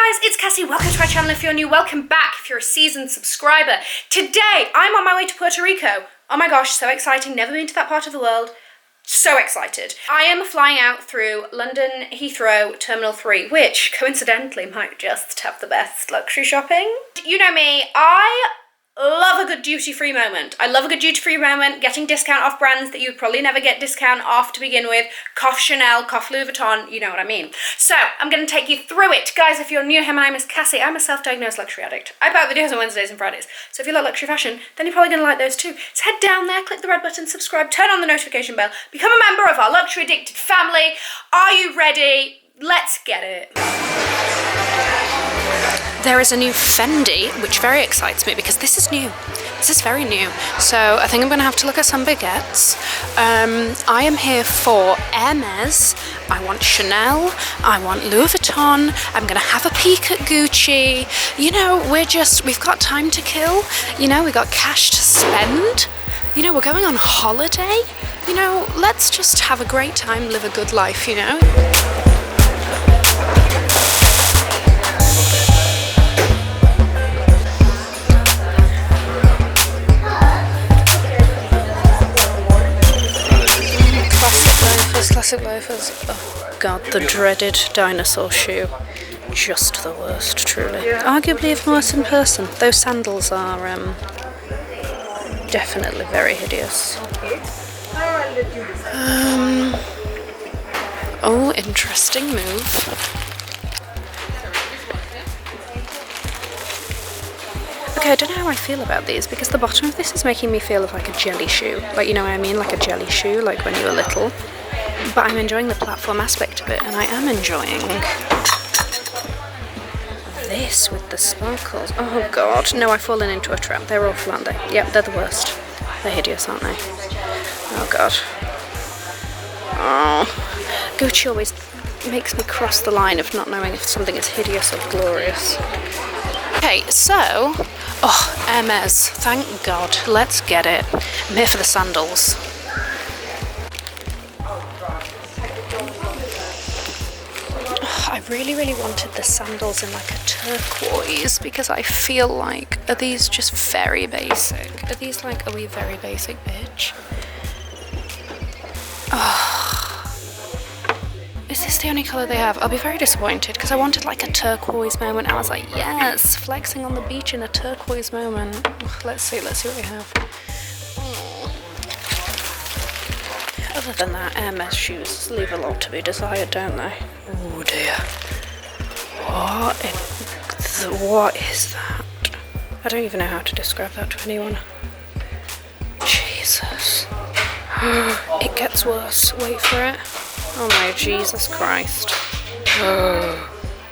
Hi guys, it's Cassie. Welcome to my channel. If you're new, welcome back if you're a seasoned subscriber. Today, I'm on my way to Puerto Rico. Oh my gosh, so exciting. Never been to that part of the world. So excited. I am flying out through London Heathrow Terminal 3, which coincidentally might just have the best luxury shopping. You know me, I love a good duty-free moment. I love a good duty-free moment, getting discount off brands that you'd probably never get discount off to begin with. Cough Chanel, cough Louis Vuitton, you know what I mean. So, I'm going to take you through it. Guys, if you're new here, my name is Cassie. I'm a self-diagnosed luxury addict. I put out videos on Wednesdays and Fridays. So if you like luxury fashion, then you're probably going to like those too. So head down there, click the red button, subscribe, turn on the notification bell, become a member of our luxury addicted family. Are you ready? Let's get it. There is a new Fendi, which very excites me because this is new. This is very new. So I think I'm going to have to look at some baguettes. I am here for Hermes. I want Chanel. I want Louis Vuitton. I'm going to have a peek at Gucci. You know, we've got time to kill. You know, we got cash to spend. You know, we're going on holiday. You know, let's just have a great time, live a good life, you know. Classic loafers. Oh god, the dreaded dinosaur shoe. Just the worst, truly. Arguably even worse in person. Those sandals are definitely very hideous. Oh, interesting move. Okay, I don't know how I feel about these because the bottom of this is making me feel like a jelly shoe. Like, you know what I mean? Like a jelly shoe, like when you were little. But I'm enjoying the platform aspect of it, and I am enjoying this with the sparkles. Oh god, no, I've fallen into a trap. They're all flat. Yep, they're the worst. They're hideous, aren't they? Oh god. Oh, Gucci always makes me cross the line of not knowing if something is hideous or glorious. Okay, so, oh, Hermes, thank god, let's get it. I'm here for the sandals. I really, really wanted the sandals in like a turquoise because I feel like, are these just very basic? Are these like, are we very basic, bitch? Oh. Is this the only colour they have? I'll be very disappointed because I wanted like a turquoise moment. I was like, yes, flexing on the beach in a turquoise moment. Let's see what we have. Other than that, Hermes shoes leave a lot to be desired, don't they? Oh dear. What is that? I don't even know how to describe that to anyone. Jesus. It gets worse. Wait for it. Oh my Jesus Christ.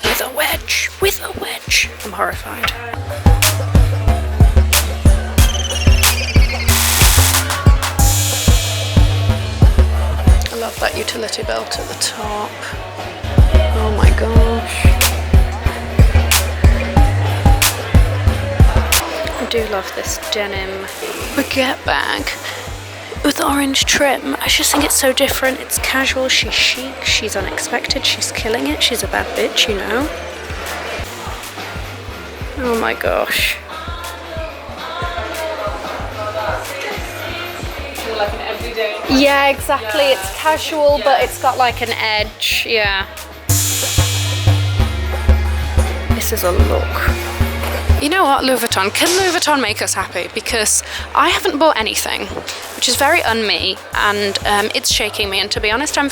With a wedge. With a wedge. I'm horrified. I love that utility belt at the top. Oh my gosh. I do love this denim baguette bag with orange trim. I just think it's so different. It's casual, she's chic, she's unexpected, she's killing it. She's a bad bitch, you know. Oh my gosh. Like an everyday. Yeah, exactly. Yeah. It's casual, yeah. But it's got like an edge. Yeah. This is a look. You know what, Louis Vuitton? Can Louis Vuitton make us happy? Because I haven't bought anything, which is very un-me, and it's shaking me. And to be honest, I'm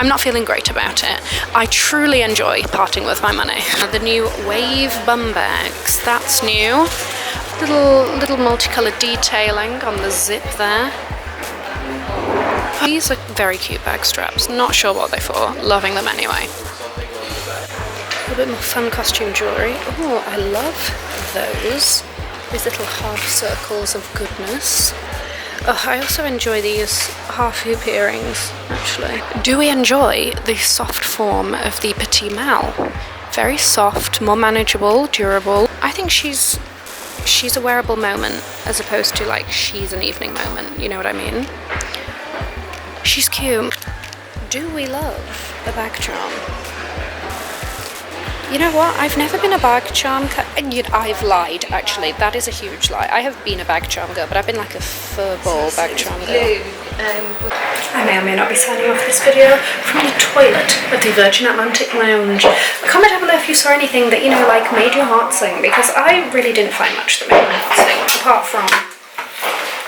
not feeling great about it. I truly enjoy parting with my money. The new Wave bum bags. That's new. Little multicolored detailing on the zip there. These are very cute bag straps. Not sure what they're for. Loving them anyway. A bit more fun costume jewellery. Oh, I love those. These little half circles of goodness. Oh, I also enjoy these half hoop earrings, actually. Do we enjoy the soft form of the Petit Mal? Very soft, more manageable, durable. I think she's a wearable moment as opposed to like she's an evening moment, you know what I mean? She's cute. Do we love a bag charm? You know what? I've never been a bag charm. I've lied, actually. That is a huge lie. I have been a bag charm girl, but I've been like a furball bag charm girl. I may or may not be signing off this video from the toilet of the Virgin Atlantic Lounge. Comment down below if you saw anything that, you know, like made your heart sing, because I really didn't find much that made my heart sing, apart from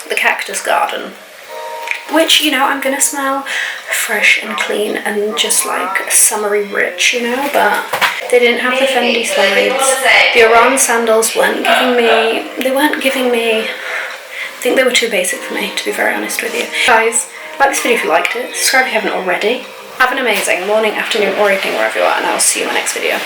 the cactus garden, which, you know, I'm gonna smell fresh and clean and just like summery rich, you know, but they didn't have the Fendi slides. The Iran sandals weren't giving me, I think they were too basic for me, to be very honest with you. Guys, like this video if you liked it, subscribe if you haven't already. Have an amazing morning, afternoon or evening wherever you are, and I'll see you in my next video.